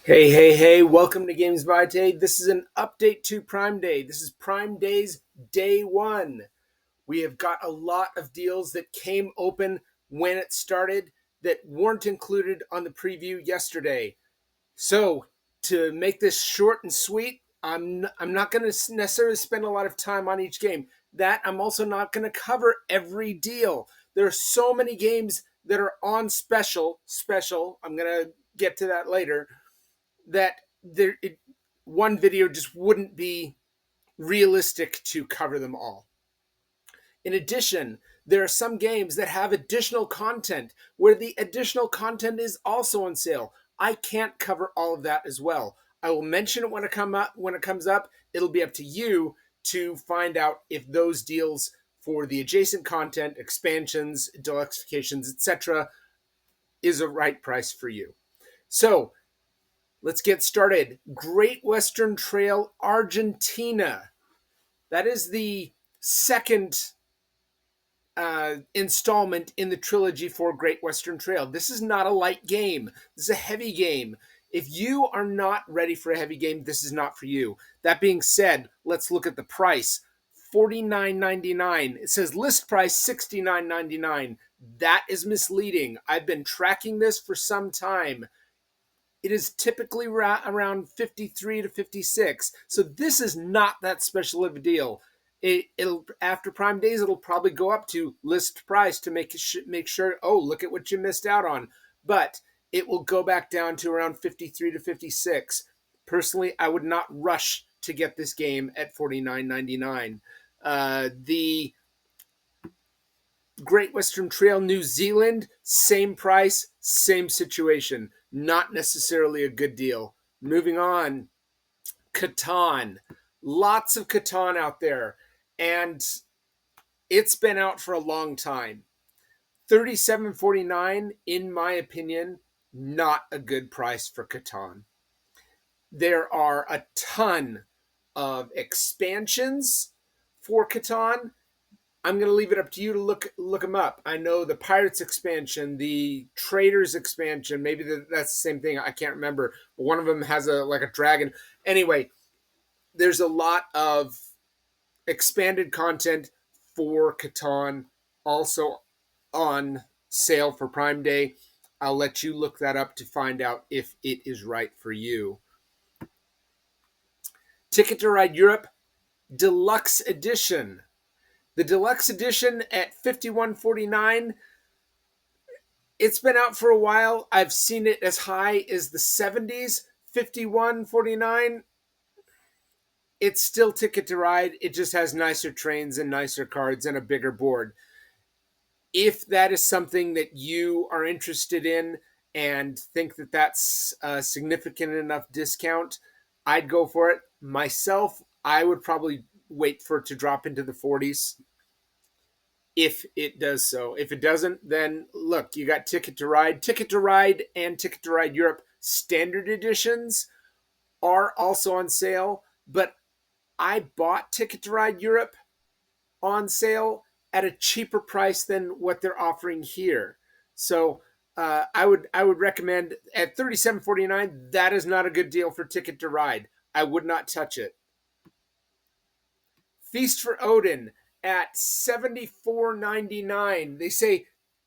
Hey, hey, hey, welcome to Games by Tay. This is an update to Prime Day. This is Prime Day's day one. We have got a lot of deals that came open when it started that weren't included on the preview yesterday. So, to make this short and sweet, I'm not going to necessarily spend a lot of time on each game. That I'm also not going to cover every deal. There are so many games that are on special. I'm going to get to that later that one video just wouldn't be realistic to cover them all. In addition, there are some games that have additional content where the additional content is also on sale. I can't cover all of that as well. I will mention it when it comes up. It'll be up to you to find out if those deals for the adjacent content, expansions, deluxifications, etc., is a right price for you. So let's get started. Great Western Trail, Argentina. That is the second installment in the trilogy for Great Western Trail. This is not a light game. This is a heavy game. If you are not ready for a heavy game, this is not for you. That being said, let's look at the price. $49.99. It says list price $69.99. That is misleading. I've been tracking this for some time. It is typically around 53 to 56. So this is not that special of a deal. It'll after Prime Days, it'll probably go up to list price to make sure. Oh, look at what you missed out on. But it will go back down to around 53 to 56. Personally, I would not rush to get this game at $49.99. The Great Western Trail New Zealand, same price, same situation. Not necessarily a good deal. Moving on, Catan. Lots of Catan out there, and it's been out for a long time. $37.49, in my opinion, not a good price for Catan. There are a ton of expansions for Catan. I'm going to leave it up to you to look them up. I know the Pirates expansion, the Traders expansion, maybe that's the same thing. I can't remember. But one of them has a dragon. Anyway, there's a lot of expanded content for Catan also on sale for Prime Day. I'll let you look that up to find out if it is right for you. Ticket to Ride Europe Deluxe Edition. The Deluxe Edition at $51.49. It's been out for a while. I've seen it as high as the 70s. $51.49. It's still Ticket to Ride. It just has nicer trains and nicer cards and a bigger board. If that is something that you are interested in and think that that's a significant enough discount, I'd go for it. Myself, I would probably wait for it to drop into the 40s. If it does so. If it doesn't, then look, you got Ticket to Ride. Ticket to Ride and Ticket to Ride Europe standard editions are also on sale, but I bought Ticket to Ride Europe on sale at a cheaper price than what they're offering here. So I would recommend at $37.49. That is not a good deal for Ticket to Ride. I would not touch it. Feast for Odin at $74.99. They say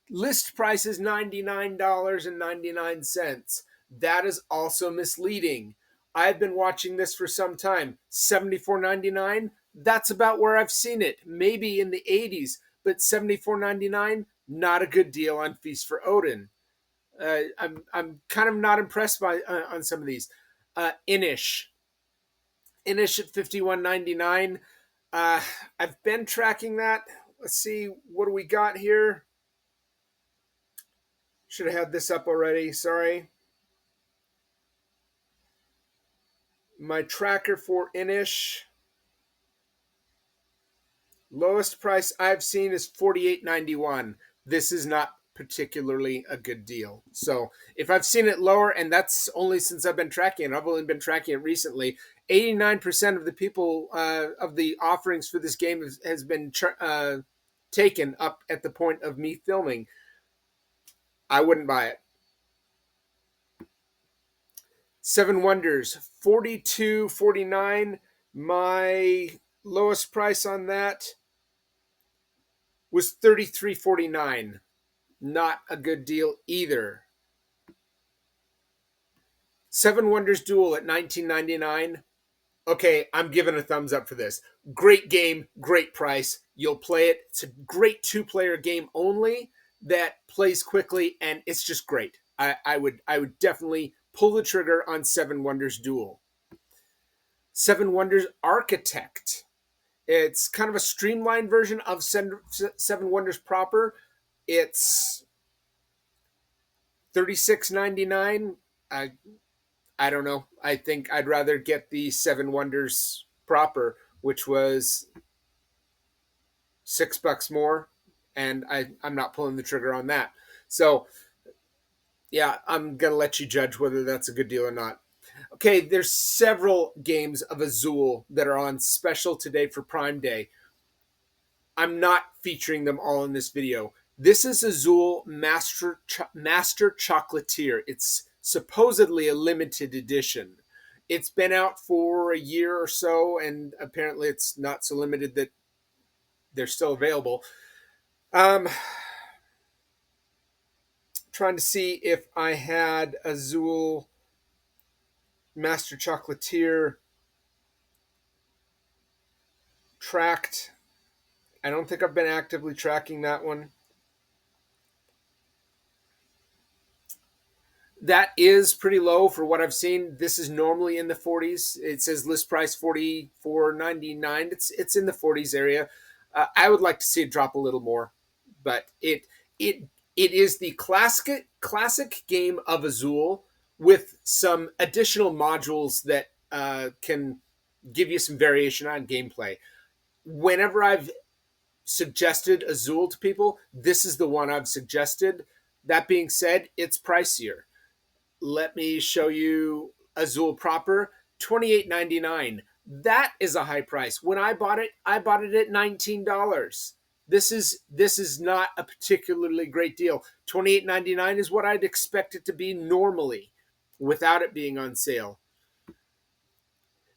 list price is $99.99. That is also misleading. I've been watching this for some time. $74.99, that's about where I've seen it. Maybe in the 80s, but $74.99, not a good deal on Feast for Odin. I'm kind of not impressed by on some of these. Inish at $51.99. I've been tracking that. Let's see, what do we got here? Should have had this up already. Sorry. My tracker for Inish. Lowest price I've seen is $48.91. This is not particularly a good deal. So if I've seen it lower, and that's only since I've been tracking it, I've only been tracking it recently, 89% of the people of the offerings for this game has been taken up at the point of me filming. I wouldn't buy it. Seven Wonders, $42.49. My lowest price on that was $33.49. Not a good deal either. Seven Wonders Duel at $19.99. Okay, I'm giving a thumbs up for this. Great game, great price. You'll play it. It's a great two-player game only that plays quickly, and it's just great. I would definitely pull the trigger on Seven Wonders Duel. Seven Wonders Architect. It's kind of a streamlined version of Seven Wonders proper. It's $36.99. I don't know. I think I'd rather get the Seven Wonders proper, which was $6 more, and I'm not pulling the trigger on that. So, yeah, I'm going to let you judge whether that's a good deal or not. Okay, there's several games of Azul that are on special today for Prime Day. I'm not featuring them all in this video. This is Azul Master Chocolatier. It's supposedly a limited edition. It's been out for a year or so, and apparently it's not so limited that they're still available. Trying to see if I had Azul Master Chocolatier tracked. I don't think I've been actively tracking that one. That is pretty low for what I've seen. This is normally in the 40s. It says list price $44.99. It's in the 40s area. I would like to see it drop a little more, but it is the classic game of Azul with some additional modules that can give you some variation on gameplay. Whenever I've suggested Azul to people, this is the one I've suggested. That being said, it's pricier. Let me show you Azul proper, $28.99. That is a high price. When I bought it at $19. This is not a particularly great deal. $28.99 is what I'd expect it to be normally without it being on sale.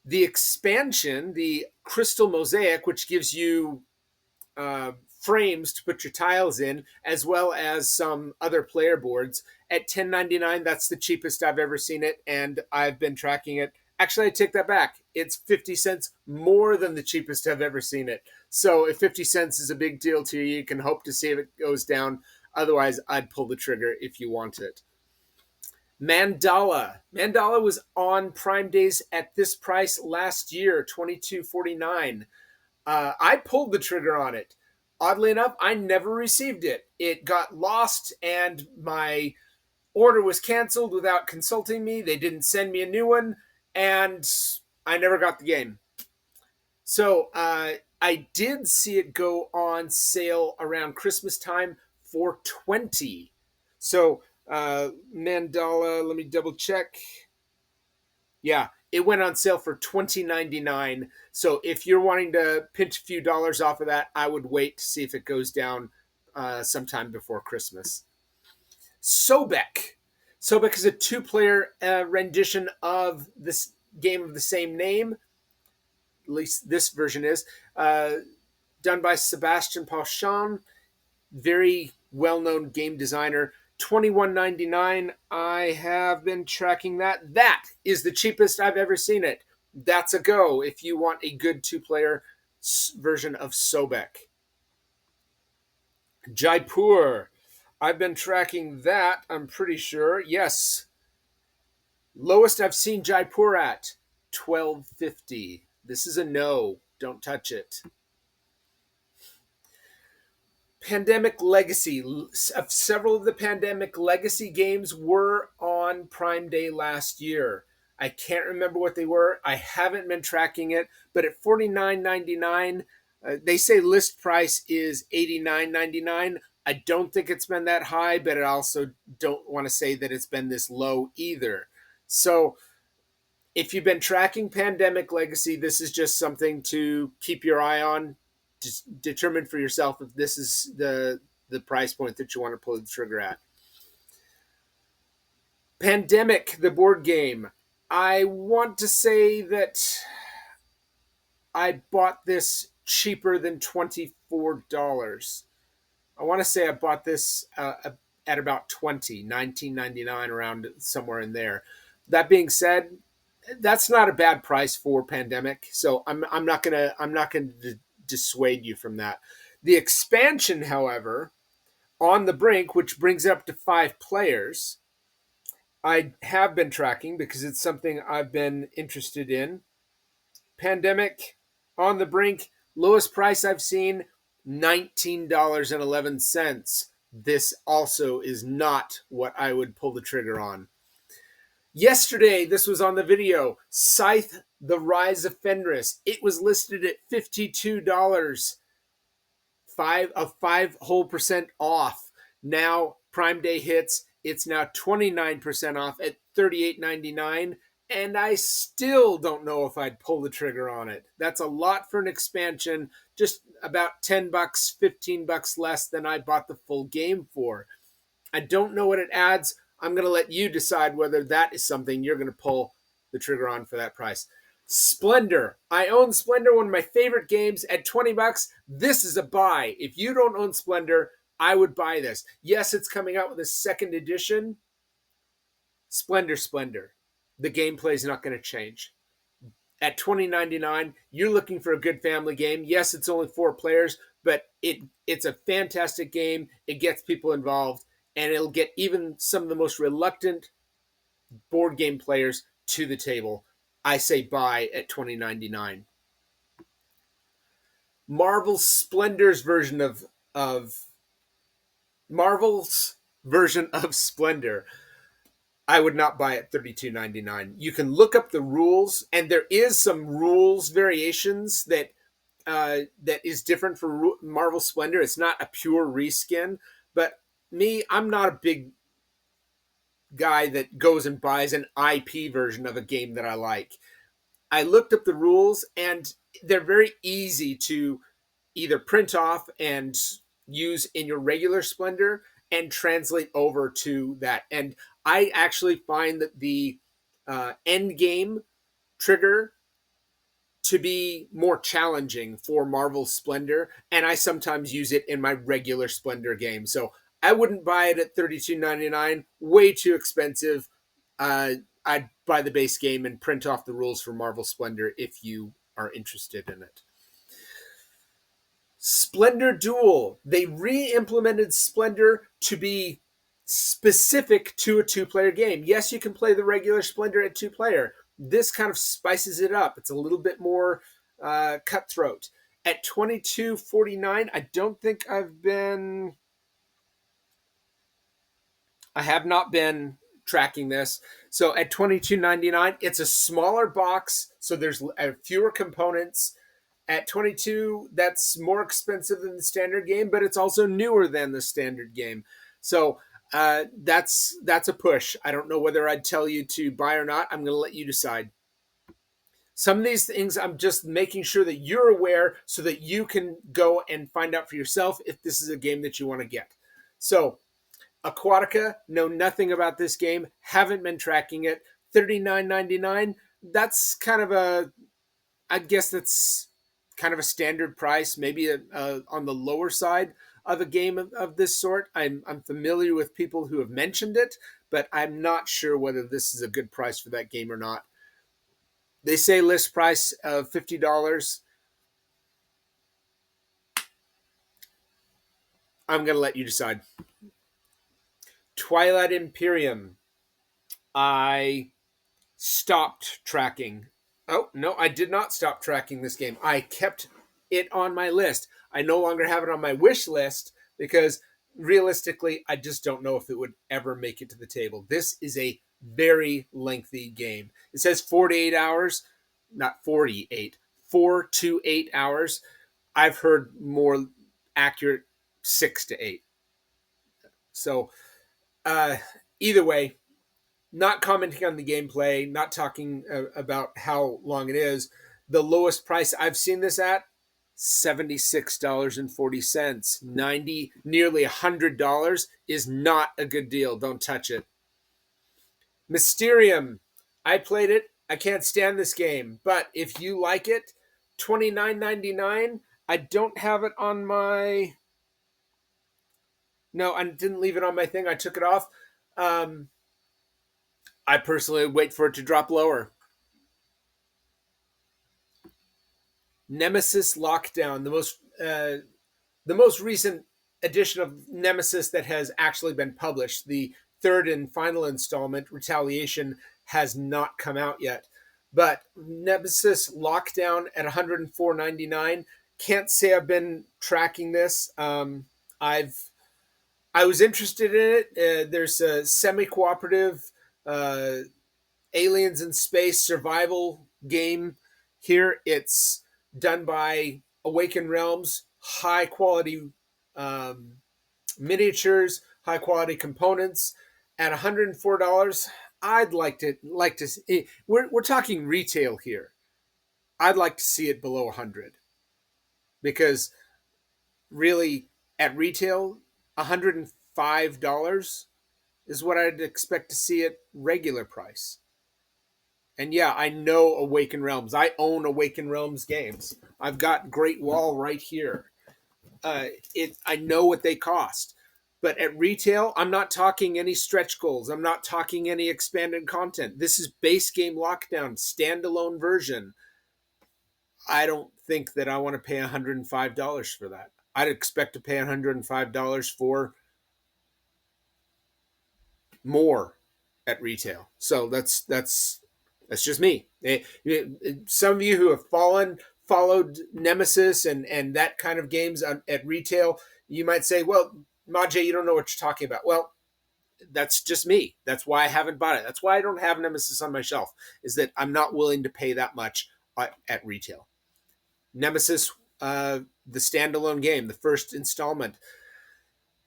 The expansion, the Crystal Mosaic, which gives you frames to put your tiles in, as well as some other player boards, at $10.99. That's the cheapest I've ever seen it, and I've been tracking it. Actually, I take that back. It's 50 cents more than the cheapest I've ever seen it. So if 50 cents is a big deal to you, you can hope to see if it goes down. Otherwise, I'd pull the trigger if you want it. Mandala. Mandala was on Prime Days at this price last year, $22.49. I pulled the trigger on it. Oddly enough, I never received it. It got lost, and my order was canceled without consulting me. They didn't send me a new one, and I never got the game. So I did see it go on sale around Christmas time for $20. So Mandala, let me double check. Yeah, it went on sale for $20.99. So if you're wanting to pinch a few dollars off of that, I would wait to see if it goes down sometime before Christmas. Sobek. Sobek is a two-player rendition of this game of the same name. At least this version is. Done by Sebastian Pauchan. Very well-known game designer. $21.99. I have been tracking that. That is the cheapest I've ever seen it. That's a go if you want a good two-player version of Sobek. Jaipur. I've been tracking that, I'm pretty sure. Yes. Lowest I've seen Jaipur at, $12.50. This is a no. Don't touch it. Pandemic Legacy. Several of the Pandemic Legacy games were on Prime Day last year. I can't remember what they were. I haven't been tracking it, but at $49.99, they say list price is $89.99. I don't think it's been that high, but I also don't want to say that it's been this low either. So if you've been tracking Pandemic Legacy, this is just something to keep your eye on. Just determine for yourself if this is the price point that you want to pull the trigger at. Pandemic, the board game. I want to say that I bought this cheaper than $24. I want to say I bought this at about 19.99, around somewhere in there. That being said, that's not a bad price for Pandemic, so I'm not gonna dissuade you from that. The expansion, however, on the Brink, which brings it up to 5 players, I have been tracking because it's something I've been interested in. Pandemic on the Brink, lowest price I've seen, $19.11. This also is not what I would pull the trigger on. Yesterday, this was on the video, Scythe, The Rise of Fenris. It was listed at $52, 5% off. Now Prime Day hits, it's now 29% off at $38.99, and I still don't know if I'd pull the trigger on it. That's a lot for an expansion, just about $10, $15 less than I bought the full game for. I don't know what it adds. I'm going to let you decide whether that is something you're going to pull the trigger on for that price. Splendor. I own Splendor, one of my favorite games, at $20. This is a buy. If you don't own Splendor, I would buy this. Yes, it's coming out with a second edition. Splendor. The gameplay is not going to change. At $20.99, you're looking for a good family game. Yes, it's only 4 players, but it's a fantastic game. It gets people involved, and it'll get even some of the most reluctant board game players to the table. I say buy at $20.99. Marvel's Splendor's version of Marvel's version of Splendor, I would not buy at $32.99. You can look up the rules, and there is some rules variations that is different for Marvel Splendor. It's not a pure reskin, but I'm not a big guy that goes and buys an IP version of a game that I like. I looked up the rules, and they're very easy to either print off and use in your regular Splendor and translate over to that. And I actually find that the end game trigger to be more challenging for Marvel Splendor, and I sometimes use it in my regular Splendor game. So I wouldn't buy it at $32.99. Way too expensive. I'd buy the base game and print off the rules for Marvel Splendor if you are interested in it. Splendor Duel. They re-implemented Splendor to be specific to a 2-player game. Yes, you can play the regular Splendor at 2-player. This kind of spices it up. It's a little bit more cutthroat. At $22.49, I have not been tracking this. So at $22.99, it's a smaller box, so there's fewer components. At $22, that's more expensive than the standard game, but it's also newer than the standard game. So that's a push. I don't know whether I'd tell you to buy or not. I'm going to let you decide. Some of these things I'm just making sure that you're aware so that you can go and find out for yourself if this is a game that you want to get. So Aquatica, know nothing about this game, haven't been tracking it. $39.99, that's kind of I guess that's kind of a standard price, maybe on the lower side of a game of this sort. I'm familiar with people who have mentioned it, but I'm not sure whether this is a good price for that game or not. They say list price of $50. I'm going to let you decide. Twilight Imperium. I stopped tracking. Oh, no, I did not stop tracking this game. I kept it on my list. I no longer have it on my wish list because realistically, I just don't know if it would ever make it to the table. This is a very lengthy game. It says 48 hours, not 48, 4 to 8 hours. I've heard more accurate 6 to 8. So either way, not commenting on the gameplay, not talking about how long it is. The lowest price I've seen this at, $76.40. Nearly $100 is not a good deal. Don't touch it. Mysterium. I played it. I can't stand this game, but if you like it, $29.99. I don't have it on my. No, I didn't leave it on my thing. I took it off. Um, I personally wait for it to drop lower. Nemesis Lockdown, the most recent edition of Nemesis that has actually been published. The third and final installment, Retaliation, has not come out yet. But Nemesis Lockdown at $104.99. Can't say I've been tracking this. I was interested in it. There's a semi-cooperative uh, aliens in space survival game here. It's done by Awaken Realms, high quality um, miniatures, high quality components at $104. I'd like to see, we're talking retail here. I'd like to see it below 100 because really at retail $105 is what I'd expect to see at regular price. And yeah, I know Awaken Realms. I own Awaken Realms games. I've got Great Wall right here. I know what they cost. But at retail, I'm not talking any stretch goals. I'm not talking any expanded content. This is base game Lockdown, standalone version. I don't think that I want to pay $105 for that. I'd expect to pay $105 for more at retail. So that's just me. Some of you who have followed Nemesis and that kind of games at retail, you might say, "Well, Maji, you don't know what you're talking about." Well, that's just me. That's why I haven't bought it. That's why I don't have Nemesis on my shelf. Is that I'm not willing to pay that much at retail. Nemesis, the standalone game, the first installment,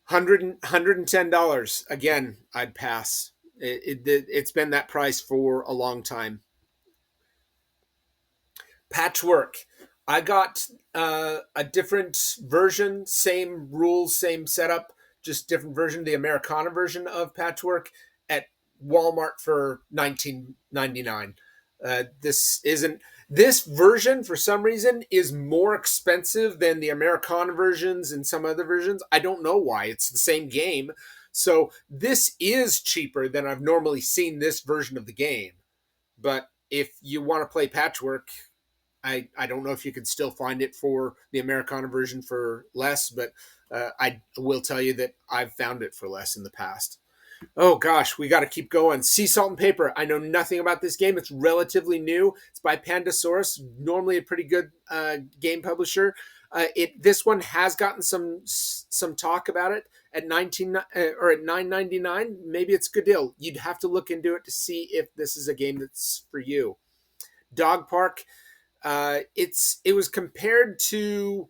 $110. Again, I'd pass. It's been that price for a long time. Patchwork. I got a different version, same rules, same setup, just different version, the Americana version of Patchwork at Walmart for $19.99. This version for some reason is more expensive than the Americana versions and some other versions. I don't know why. It's the same game. So this is cheaper than I've normally seen this version of the game. But if you want to play Patchwork, I don't know if you can still find it for the Americana version for less, but I will tell you that I've found it for less in the past. Oh gosh, we got to keep going. Sea Salt and Paper. I know nothing about this game. It's relatively new. It's by Pandasaurus, normally a pretty good game publisher. This one has gotten some talk about it at 19 or at $9.99. Maybe it's a good deal. You'd have to look into it to see if this is a game that's for you. Dog Park. It was compared to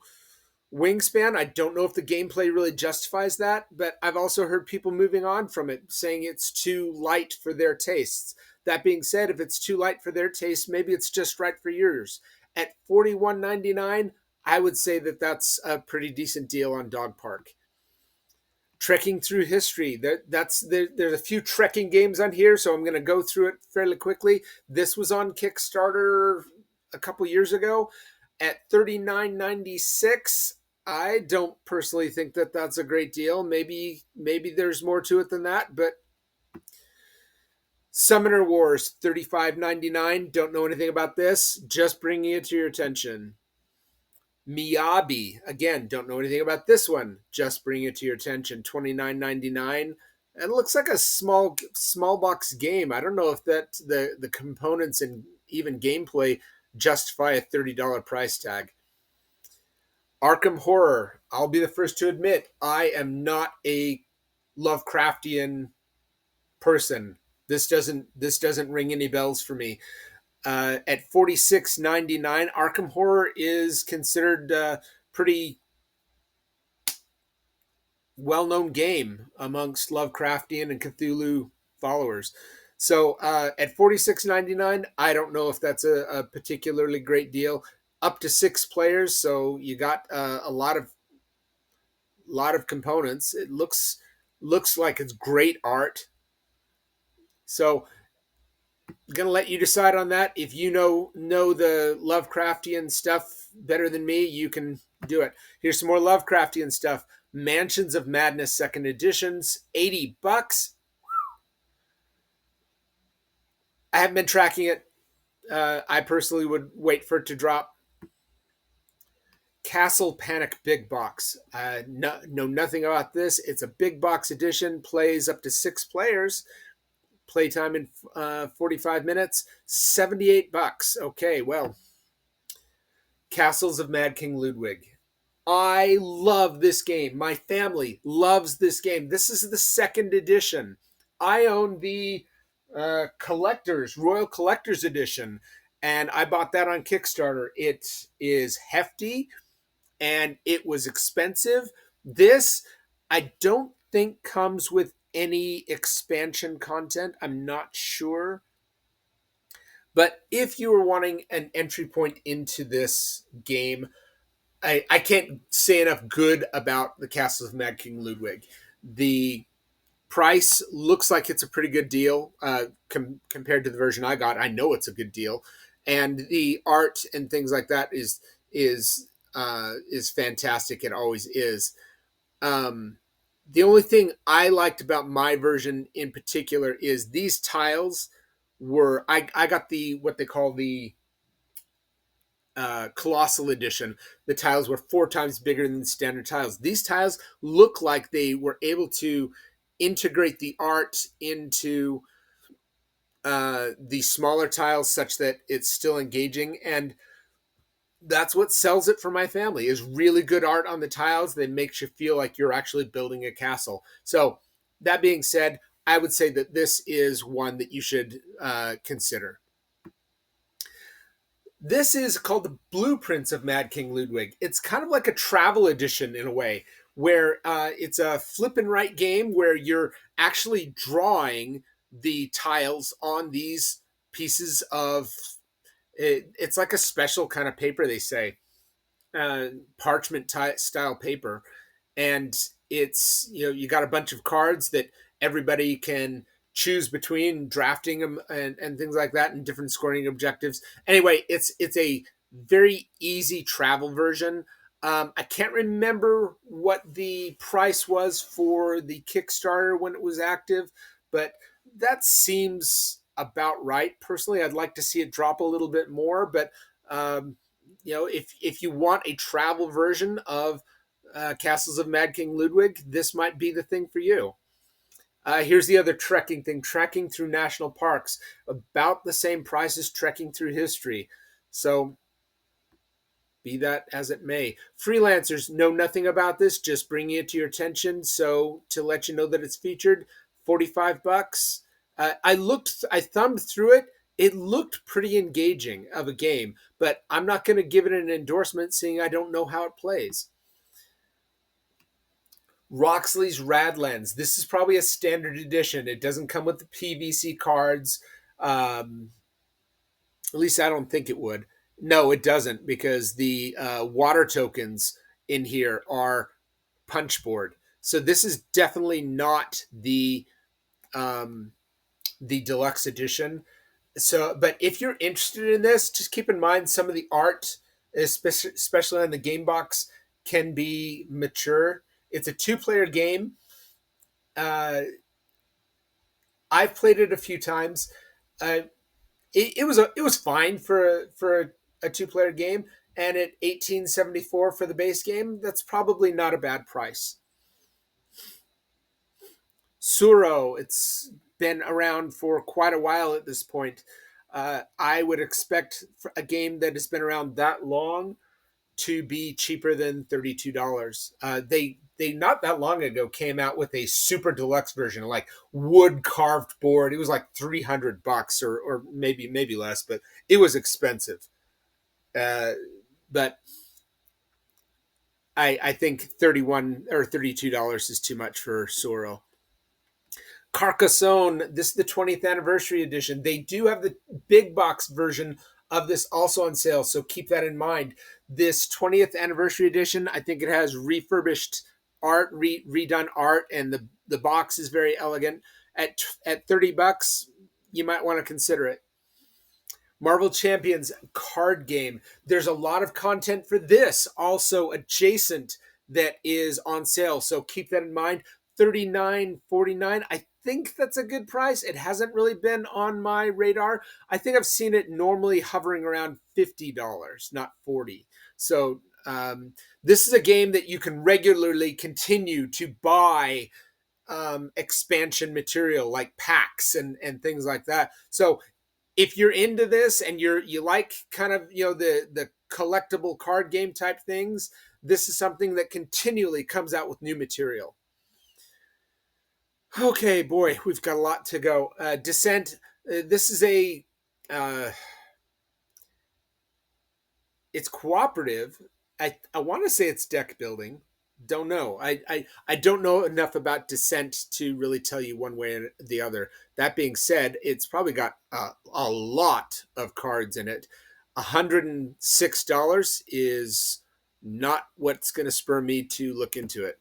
Wingspan. I don't know if the gameplay really justifies that, but I've also heard people moving on from it, saying it's too light for their tastes. That being said, if it's too light for their taste, maybe it's just right for yours. At $41.99, I would say that that's a pretty decent deal on Dog Park. Trekking through history. There's a few trekking games on here, so I'm going to go through it fairly quickly. This was on Kickstarter a couple years ago at $39.96. I don't personally think that that's a great deal. Maybe there's more to it than that, but Summoner Wars, $35.99. Don't know anything about this. Just bringing it to your attention. Miyabi, again, don't know anything about this one. Just bringing it to your attention. $29.99. It looks like a small box game. I don't know if that the components and even gameplay justify a $30 price tag. Arkham Horror. I'll be the first to admit I am not a Lovecraftian person. This doesn't ring any bells for me. At $46.99, Arkham Horror is considered pretty well-known game amongst Lovecraftian and Cthulhu followers. So at $46.99, I don't know if that's a particularly great deal. Up to 6 players, so you got a lot of components. It looks like it's great art. So gonna let you decide on that. If you know the Lovecraftian stuff better than me, you can do it. Here's some more Lovecraftian stuff. Mansions of Madness second editions, $80. I haven't been tracking it. I personally would wait for it to drop. Castle Panic Big Box. Know nothing about this. It's a big box edition. Plays up to 6 players. Playtime in 45 minutes. $78. Okay, well, Castles of Mad King Ludwig. I love this game. My family loves this game. This is the second edition. I own the Royal Collector's Edition, and I bought that on Kickstarter. It is hefty, and it was expensive. This, I don't think comes with any expansion content. I'm not sure. But if you were wanting an entry point into this game, I can't say enough good about the Castles of Mad King Ludwig. The price looks like it's a pretty good deal compared to the version I got. I know it's a good deal, and the art and things like that is fantastic. It always is. The only thing I liked about my version in particular is these tiles were I got the what they call the Colossal Edition. The tiles were 4 times bigger than the standard tiles. These tiles look like they were able to integrate the art into the smaller tiles such that it's still engaging, and that's what sells it for my family is really good art on the tiles that makes you feel like you're actually building a castle. So that being said, I would say that this is one that you should consider. This is called the Blueprints of Mad King Ludwig. It's kind of like a travel edition in a way, where it's a flip and write game where you're actually drawing the tiles on these pieces of it's like a special kind of paper, they say, parchment style paper, and it's you got a bunch of cards that everybody can choose between, drafting them and things like that, and different scoring objectives. Anyway, it's a very easy travel version. I can't remember what the price was for the Kickstarter when it was active, but that seems about right. Personally, I'd like to see it drop a little bit more, but if you want a travel version of Castles of Mad King Ludwig, this might be the thing for you. Here's the other trekking thing. Trekking through national parks. About the same price as trekking through history. So, be that as it may. Freelancers know nothing about this, just bringing it to your attention. So, to let you know that it's featured, $45. I thumbed through it. It looked pretty engaging of a game, but I'm not going to give it an endorsement seeing I don't know how it plays. Roxley's Radlands. This is probably a standard edition. It doesn't come with the PVC cards. At least I don't think it would. No, it doesn't, because the water tokens in here are punchboard. So this is definitely not the deluxe edition. So, but if you're interested in this, just keep in mind some of the art, especially on the game box, can be mature. It's a 2-player game. I've played it a few times. It was fine for a 2-player game, and at $18.74 for the base game, that's probably not a bad price. Tsuro, it's been around for quite a while at this point. I would expect a game that has been around that long to be cheaper than $32. They not that long ago came out with a super deluxe version, like wood carved board. It was like $300 or maybe less, but it was expensive. But I think $31 or $32 is too much for Tsuro. Carcassonne, this is the 20th anniversary edition. They do have the big box version of this also on sale, so keep that in mind. This 20th anniversary edition, I think it has refurbished art, redone art, and the box is very elegant. At $30, you might want to consider it. Marvel Champions card game. There's a lot of content for this also adjacent that is on sale. So keep that in mind. $39.49. I think that's a good price. It hasn't really been on my radar. I think I've seen it normally hovering around $50, not 40. So this is a game that you can regularly continue to buy expansion material like packs and things like that. So if you're into this and you like kind of the collectible card game type things, this is something that continually comes out with new material. Okay, boy, we've got a lot to go. Descent. This is a. It's cooperative. I want to say it's deck building. Don't know. I don't know enough about Descent to really tell you one way or the other. That being said, it's probably got a lot of cards in it. $106 is not what's going to spur me to look into it.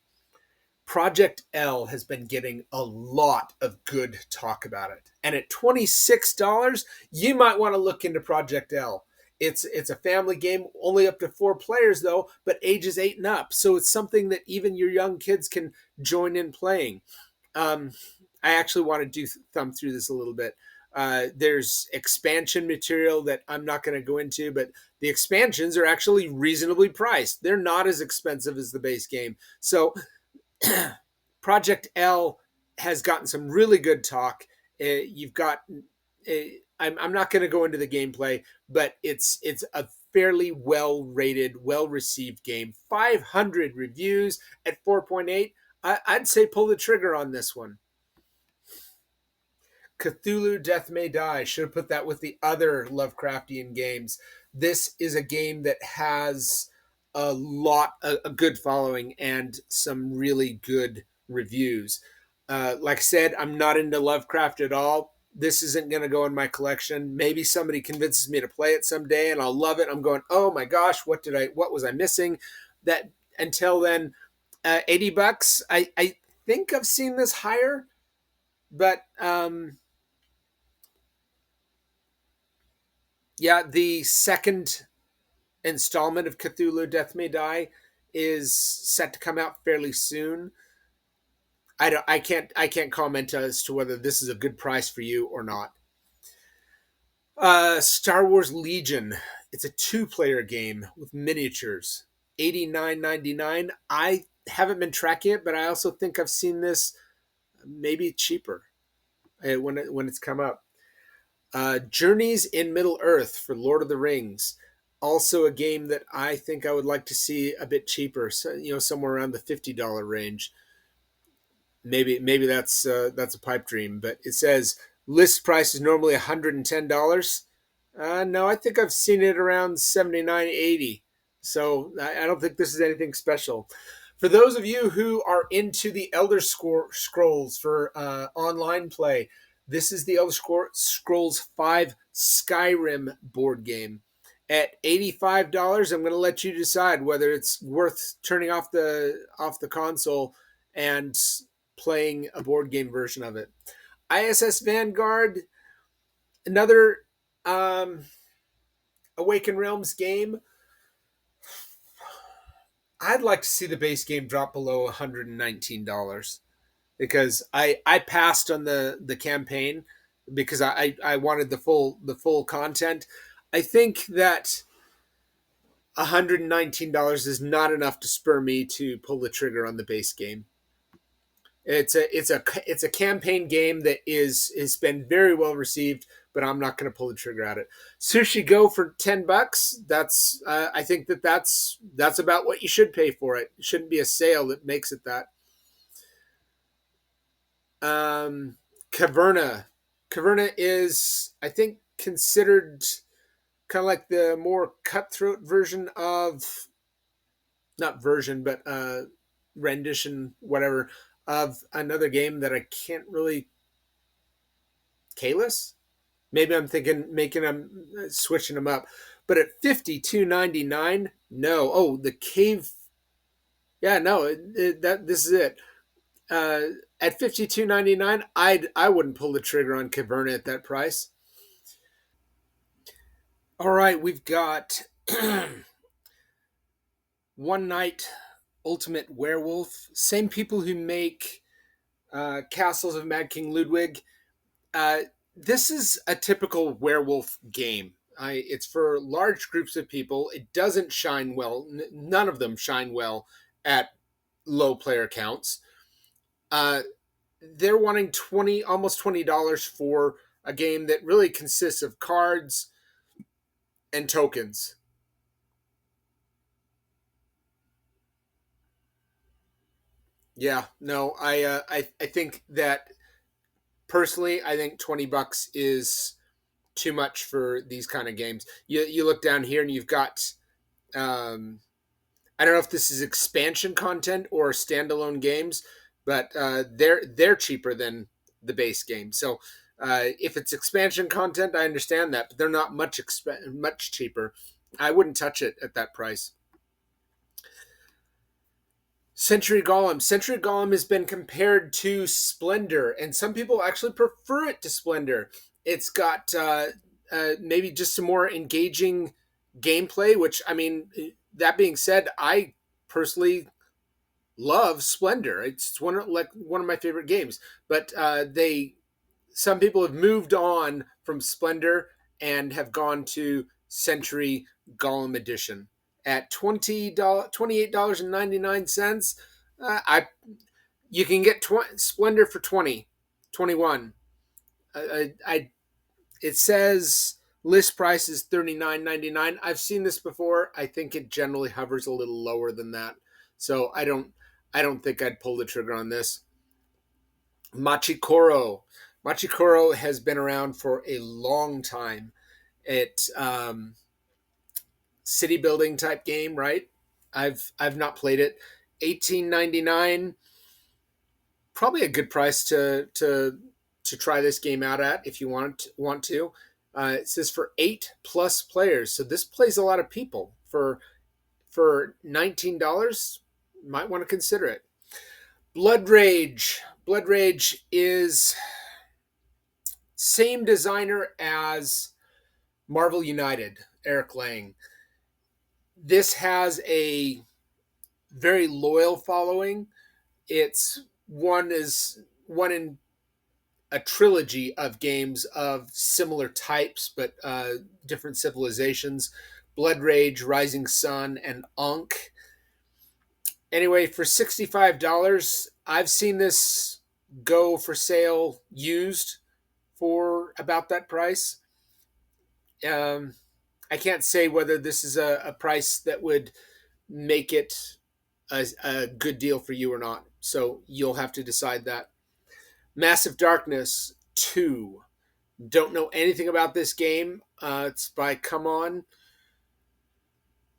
Project L has been getting a lot of good talk about it. And at $26, you might want to look into Project L. It's a family game, only up to 4 players though, but ages 8 and up. So it's something that even your young kids can join in playing. I actually want to thumb through this a little bit. There's expansion material that I'm not going to go into, but the expansions are actually reasonably priced. They're not as expensive as the base game. So Project L has gotten some really good talk. You've got, I'm not going to go into the gameplay, but it's a fairly well rated, well received game. 500 reviews at 4.8. I'd say pull the trigger on this one. Cthulhu Death May Die. Should have put that with the other Lovecraftian games. This is a game that has a good following and some really good reviews. Like I said, I'm not into Lovecraft at all. This isn't going to go in my collection. Maybe somebody convinces me to play it someday and I'll love it. I'm going, oh my gosh, what was I missing? That until then, $80. I think I've seen this higher, but yeah, the second installment of Cthulhu Death May Die is set to come out fairly soon. I can't comment as to whether this is a good price for you or not. Star Wars Legion. It's a 2-player game with miniatures. $89.99. I haven't been tracking it, but I also think I've seen this maybe cheaper when it's come up. Journeys in Middle Earth for Lord of the Rings. Also a game that I think I would like to see a bit cheaper, so, somewhere around the $50 range. Maybe that's a pipe dream, but it says list price is normally $110. No, I think I've seen it around $79.80. So I don't think this is anything special. For those of you who are into the Elder Scrolls for online play, this is the Elder Scrolls 5 Skyrim board game. At $85, I'm going to let you decide whether it's worth turning off the console and playing a board game version of it. ISS Vanguard, another Awaken Realms game. I'd like to see the base game drop below $119 because I passed on the campaign because I wanted the full content. I think that $119 is not enough to spur me to pull the trigger on the base game. It's a campaign game that has been very well received, but I'm not going to pull the trigger at it. Sushi Go for $10. That's I think that's about what you should pay for it. It shouldn't be a sale that makes it that. Caverna is, I think, considered kind of like the more cutthroat version of, not version, but rendition, whatever, of another game that I can't really. Kalis? Maybe I'm switching them up. But at $52.99, no. Oh, the cave. Yeah, no. This is it. At $52.99, I wouldn't pull the trigger on Caverna at that price. All right, we've got One Night Ultimate Werewolf. Same people who make Castles of Mad King Ludwig. Uh, this is a typical werewolf game. It's for large groups of people. It doesn't shine well. None of them shine well at low player counts. Uh, they're wanting almost $20 for a game that really consists of cards and tokens. Yeah, no, I think that personally, I think $20 is too much for these kind of games. You look down here and you've got I don't know if this is expansion content or standalone games, but they're cheaper than the base game. So if it's expansion content, I understand that, but they're not much cheaper. I wouldn't touch it at that price. Century Golem. Century Golem has been compared to Splendor, and some people actually prefer it to Splendor. It's got maybe just some more engaging gameplay, which, I mean, that being said, I personally love Splendor. It's one of my favorite games. But some people have moved on from Splendor and have gone to Century Golem Edition at $28.99. I You can get Splendor for 21. I It says list price is $39.99. I've seen this before. I think it generally hovers a little lower than that. So I don't think I'd pull the trigger on this. Machi Koro. Machi Koro has been around for a long time. It city building type game, right? I've not played it. $18.99, probably a good price to try this game out at if you want to. It says for 8+ players, so this plays a lot of people. For $19, might want to consider it. Blood Rage. Blood Rage is same designer as Marvel United, Eric Lang. This has a very loyal following. It's one in a trilogy of games of similar types but different civilizations. Blood Rage, Rising Sun, and Ankh. Anyway, for $65, I've seen this go for sale used for about that price. Um, I can't say whether this is a price that would make it a good deal for you or not. So you'll have to decide that. Massive Darkness 2. Don't know anything about this game. It's by Come On.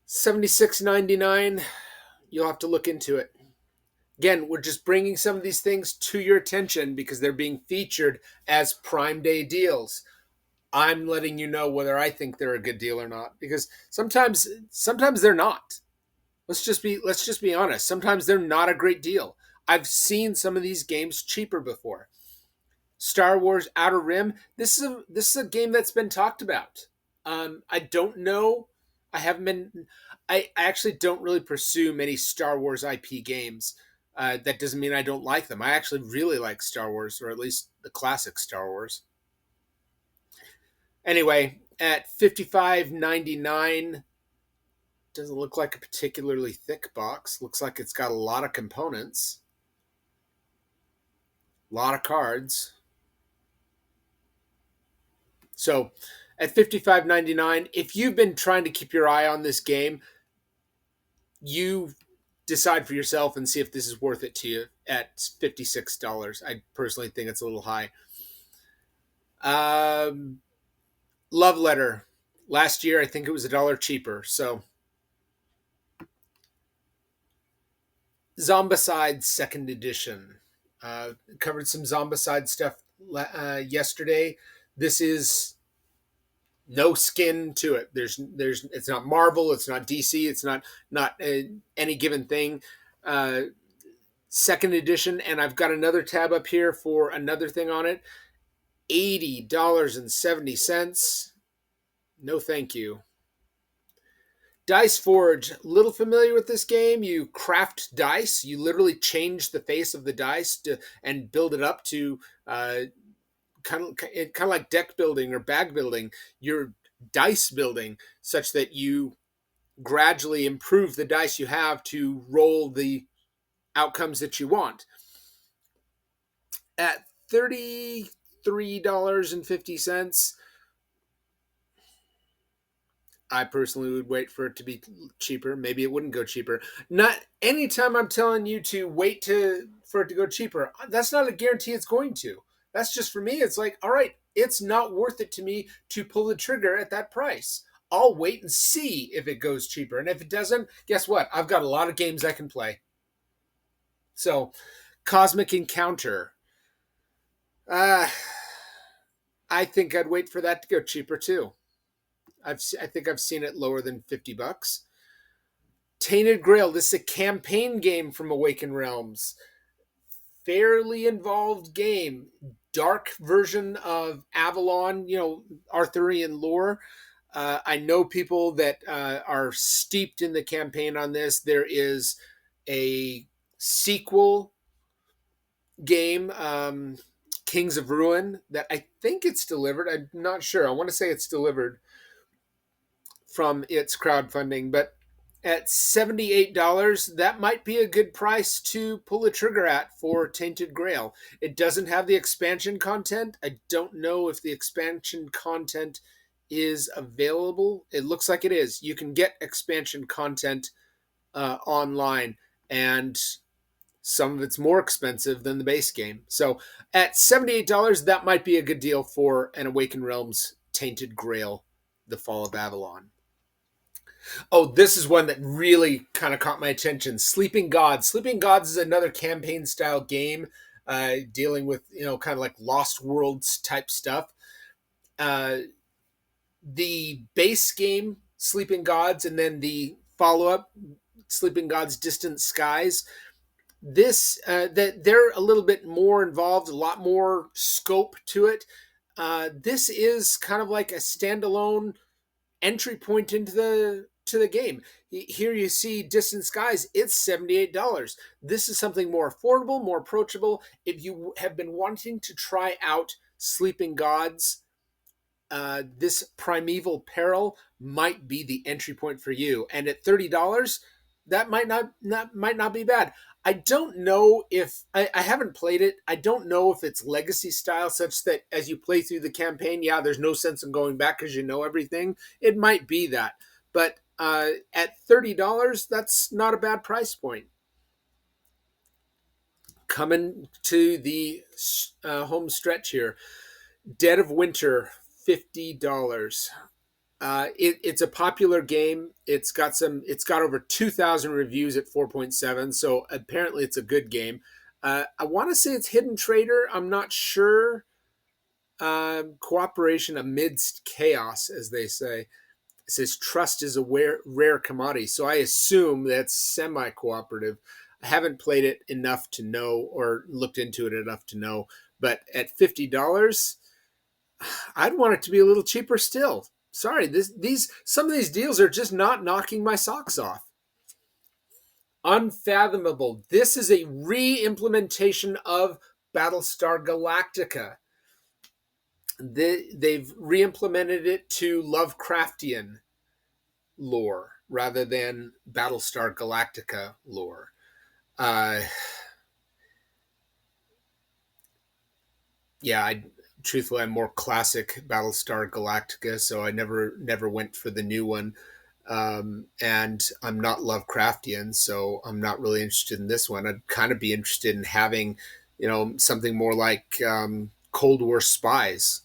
$76.99. You'll have to look into it. Again, we're just bringing some of these things to your attention because they're being featured as Prime Day deals. I'm letting you know whether I think they're a good deal or not, because sometimes they're not. Let's just be honest. Sometimes they're not a great deal. I've seen some of these games cheaper before. Star Wars Outer Rim. This is a game that's been talked about. I don't know. I haven't been. I actually don't really pursue many Star Wars IP games. That doesn't mean I don't like them. I actually really like Star Wars, or at least the classic Star Wars. Anyway, at $55.99, doesn't look like a particularly thick box. Looks like it's got a lot of components, a lot of cards. So at $55.99, if you've been trying to keep your eye on this game, you decide for yourself and see if this is worth it to you at $56. I personally think it's a little high. Love Letter. Last year, I think it was $1 cheaper. So Zombicide 2nd Edition. Covered some Zombicide stuff yesterday. This is no skin to it. It's not Marvel, it's not DC, it's not any given thing. 2nd edition, and I've got another tab up here for another thing on it. $80.70. No, thank you. Dice Forge, little familiar with this game. You craft dice. You literally change the face of the dice and build it up to kind of like deck building or bag building. You're dice building such that you gradually improve the dice you have to roll the outcomes that you want. At $33.50, I personally would wait for it to be cheaper. Maybe it wouldn't go cheaper. Not anytime I'm telling you to wait for it to go cheaper. That's not a guarantee it's going to. That's just for me. It's like, all right, it's not worth it to me to pull the trigger at that price. I'll wait and see if it goes cheaper. And if it doesn't, guess what? I've got a lot of games I can play. So, Cosmic Encounter. I think I'd wait for that to go cheaper too. I think I've seen it lower than $50. Tainted Grail. This is a campaign game from Awakened Realms. Fairly involved game. Dark version of Avalon, Arthurian lore. I know people that are steeped in the campaign on this. There is a sequel game, Kings of Ruin, that I think it's delivered. I'm not sure. I want to say it's delivered from its crowdfunding, but at $78, that might be a good price to pull a trigger at for Tainted Grail. It doesn't have the expansion content. I don't know if the expansion content is available. It looks like it is. You can get expansion content online, and some of it's more expensive than the base game. So at $78, that might be a good deal for an Awakened Realms Tainted Grail, The Fall of Avalon. Oh, this is one that really kind of caught my attention. Sleeping Gods. Sleeping Gods is another campaign style game dealing with, kind of like Lost Worlds type stuff. The base game, Sleeping Gods, and then the follow up, Sleeping Gods Distant Skies. That they're a little bit more involved, a lot more scope to it. This is kind of like a standalone entry point into the game. Here you see Distant Skies, it's $78. This is something more affordable, more approachable. If you have been wanting to try out Sleeping Gods, this Primeval Peril might be the entry point for you. And at $30, that might not be bad. I don't know if I haven't played it. I don't know if it's legacy style, such that as you play through the campaign, there's no sense in going back because you know everything. It might be that, but at $30, that's not a bad price point. Coming to the home stretch here, Dead of Winter, $50. It's a popular game. It's got over 2,000 reviews at 4.7. So apparently it's a good game. I want to say it's Hidden Trader. I'm not sure. Cooperation amidst chaos, as they say. It says trust is a rare commodity. So I assume that's semi-cooperative. I haven't played it enough to know or looked into it enough to know. But at $50, I'd want it to be a little cheaper still. Sorry, some of these deals are just not knocking my socks off. Unfathomable. This is a re-implementation of Battlestar Galactica. They've re-implemented it to Lovecraftian lore rather than Battlestar Galactica lore. Truthfully, I'm more classic Battlestar Galactica, so I never went for the new one. And I'm not Lovecraftian, so I'm not really interested in this one. I'd kind of be interested in having, something more like Cold War Spies,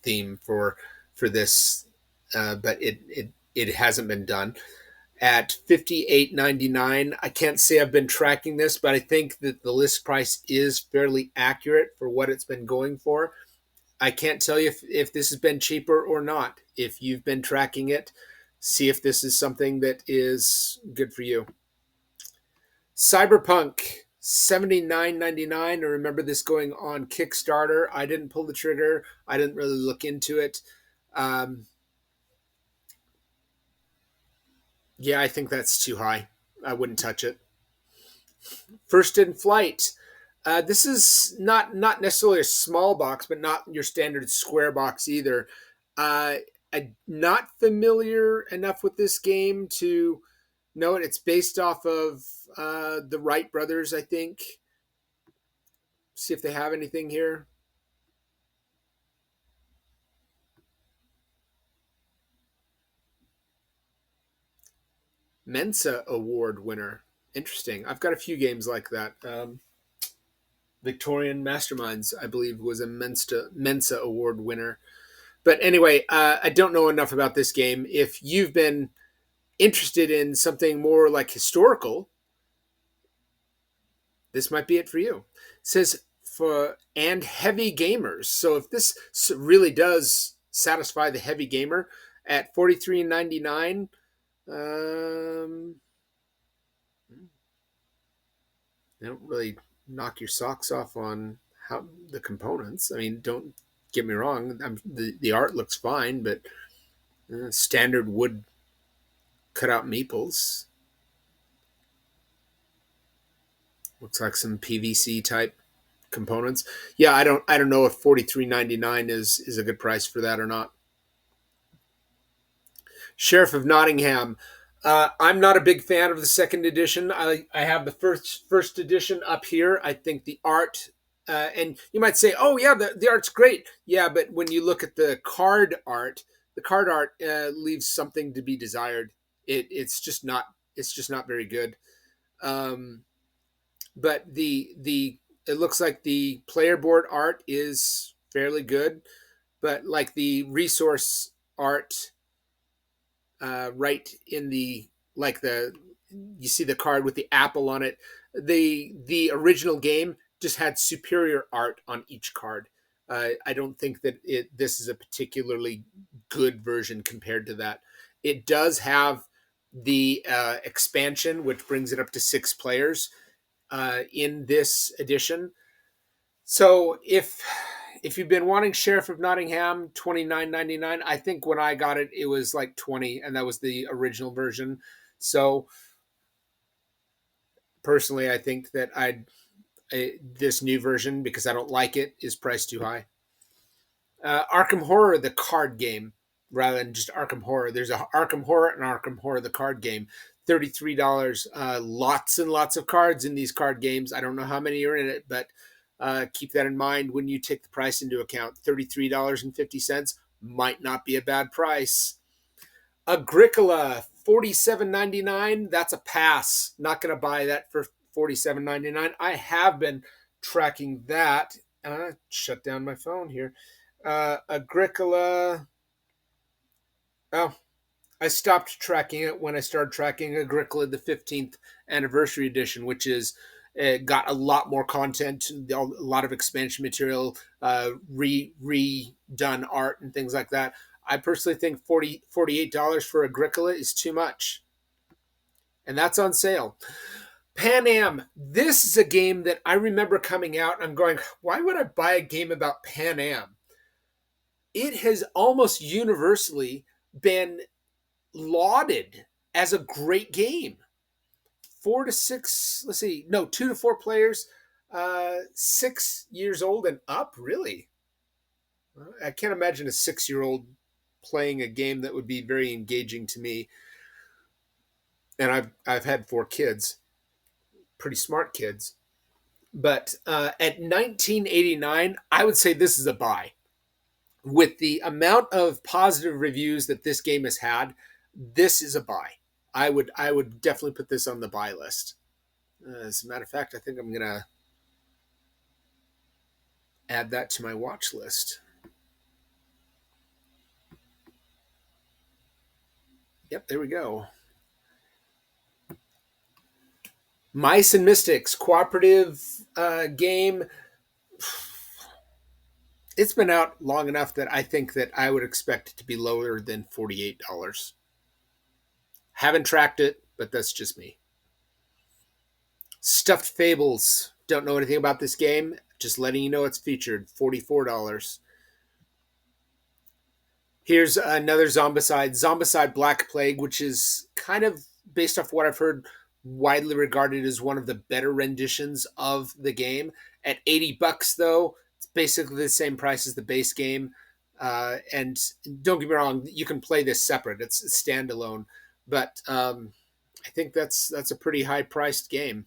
theme for this, but it hasn't been done. At $58.99, I can't say I've been tracking this, but I think that the list price is fairly accurate for what it's been going for. I can't tell you if this has been cheaper or not. If you've been tracking it, see if this is something that is good for you. Cyberpunk, $79.99. I remember this going on Kickstarter. I didn't pull the trigger. I didn't really look into it. Yeah, I think that's too high. I wouldn't touch it. First in Flight. This is not necessarily a small box, but not your standard square box either. Uh, I'm not familiar enough with this game to know it. It's based off of the Wright brothers, I think. See if they have anything here. Mensa Award winner. Interesting. I've got a few games like that. Victorian Masterminds, I believe, was a Mensa Award winner. But anyway, I don't know enough about this game. If you've been interested in something more like historical, this might be it for you. It says for and heavy gamers. So if this really does satisfy the heavy gamer at $43.99, they don't really knock your socks off on how the components. I mean, don't get me wrong. The art looks fine, but standard wood cutout meeples. Looks like some PVC type components. Yeah, I don't know if $43.99 is a good price for that or not. Sheriff of Nottingham. I'm not a big fan of the second edition. I have the first edition up here. I think the art, and you might say, oh yeah, the art's great. Yeah, but when you look at the card art leaves something to be desired. It's just not very good. Um, but the it looks like the player board art is fairly good, but like the resource art, right in the like the you see the card with the apple on it. The original game just had superior art on each card. I don't think that this is a particularly good version compared to that. It does have the expansion, which brings it up to 6 players in this edition. So if you've been wanting Sheriff of Nottingham, $29.99. I think when I got it, it was like 20, and that was the original version. So personally, I think that this new version, because I don't like it, is priced too high. Arkham Horror, the card game, rather than just Arkham Horror. There's a Arkham Horror and Arkham Horror, the card game. $33. Lots and lots of cards in these card games. I don't know how many are in it, but keep that in mind when you take the price into account. $33.50 might not be a bad price. Agricola, $47.99. That's a pass. Not going to buy that for $47.99. I have been tracking that. Shut down my phone here. Agricola. Oh, I stopped tracking it when I started tracking Agricola, the 15th anniversary edition, which is got a lot more content, a lot of expansion material, redone art and things like that. I personally think $48 for Agricola is too much. And that's on sale. Pan Am. This is a game that I remember coming out and I'm going, why would I buy a game about Pan Am? It has almost universally been lauded as a great game. 4 to 6, let's see, no, 2 to 4 players, 6 years old and up, really. I can't imagine a 6-year-old playing a game that would be very engaging to me. And I've had 4 kids, pretty smart kids. But at $19.89, I would say this is a buy. With the amount of positive reviews that this game has had, this is a buy. I would definitely put this on the buy list. As a matter of fact, I think I'm gonna add that to my watch list. Yep, there we go. Mice and Mystics cooperative game. It's been out long enough that I think that I would expect it to be lower than $48. Haven't tracked it, but that's just me. Stuffed Fables. Don't know anything about this game. Just letting you know it's featured. $44. Here's another Zombicide Black Plague, which is kind of based off what I've heard, widely regarded as one of the better renditions of the game. At $80 though, it's basically the same price as the base game. And don't get me wrong, you can play this separate. It's standalone, but I think that's a pretty high priced game.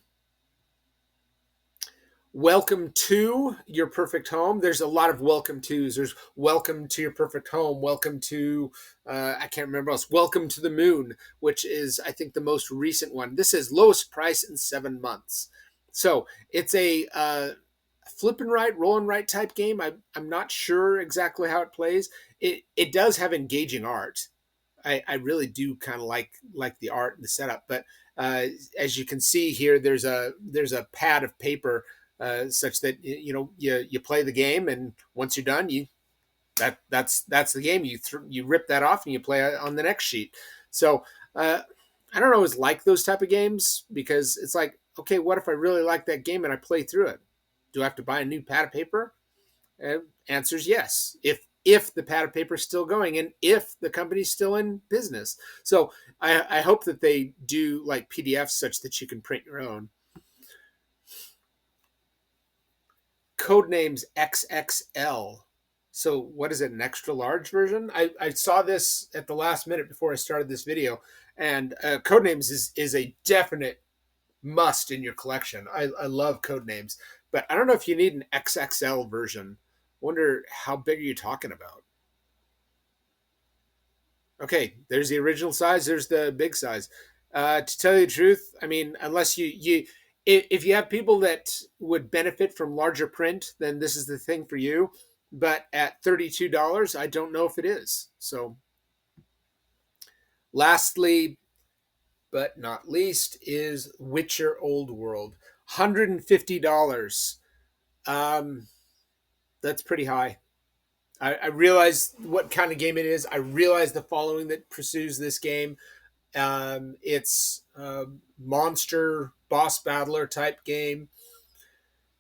Welcome to Your Perfect Home. There's a lot of welcome tos. There's Welcome to Your Perfect Home. Welcome to, I can't remember else. Welcome to the Moon, which is, I think, the most recent one. This is lowest price in 7 months. So it's a flip and right, roll and right type game. I'm not sure exactly how it plays. It does have engaging art. I really do kind of like the art and the setup. But as you can see here, there's a pad of paper such that you play the game, and once you're done, that's the game. You rip that off and you play on the next sheet. So I don't always like those type of games, because it's like, okay, what if I really like that game and I play through it? Do I have to buy a new pad of paper? Answer's yes. If the pad of paper is still going, and if the company's still in business. So I hope that they do like PDFs such that you can print your own. Codenames XXL. So what is it, an extra large version? I saw this at the last minute before I started this video, and Codenames is a definite must in your collection. I love Codenames, but I don't know if you need an XXL version. Wonder how big are you talking about? Okay, there's the original size. There's the big size. To tell you the truth, I mean, unless if you have people that would benefit from larger print, then this is the thing for you. But at $32, I don't know if it is. So, lastly, but not least, is Witcher Old World. $150. That's pretty high. I realize what kind of game it is. I realize the following that pursues this game. It's a monster boss battler type game.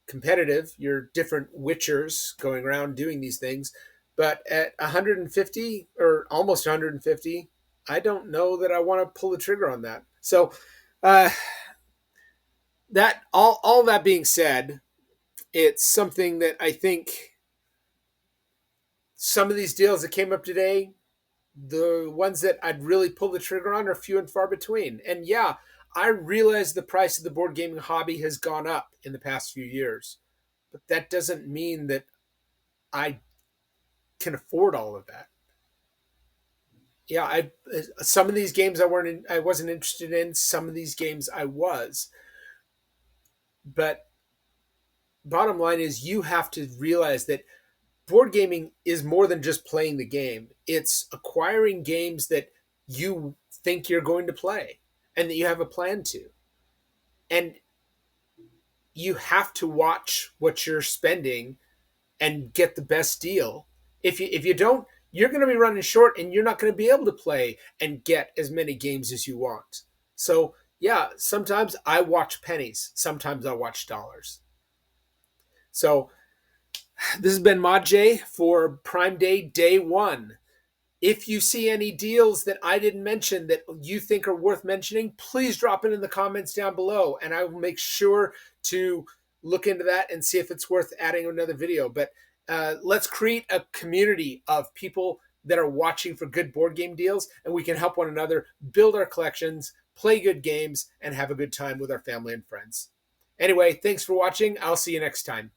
Competitive. You're different witchers going around doing these things. But at 150 or almost 150, I don't know that I want to pull the trigger on that. So that all that being said, it's something that I think some of these deals that came up today, the ones that I'd really pull the trigger on are few and far between. And yeah, I realize the price of the board gaming hobby has gone up in the past few years, but that doesn't mean that I can afford all of that. Yeah, some of these games I wasn't interested in. Some of these games I was. But bottom line is, you have to realize that board gaming is more than just playing the game. It's acquiring games that you think you're going to play and that you have a plan to. And you have to watch what you're spending and get the best deal. If you don't, you're going to be running short, and you're not going to be able to play and get as many games as you want. So yeah, sometimes I watch pennies. Sometimes I watch dollars. So this has been Machi for Prime Day 1. If you see any deals that I didn't mention that you think are worth mentioning, please drop it in the comments down below, and I will make sure to look into that and see if it's worth adding another video. But let's create a community of people that are watching for good board game deals, and we can help one another build our collections, play good games, and have a good time with our family and friends. Anyway, thanks for watching. I'll see you next time.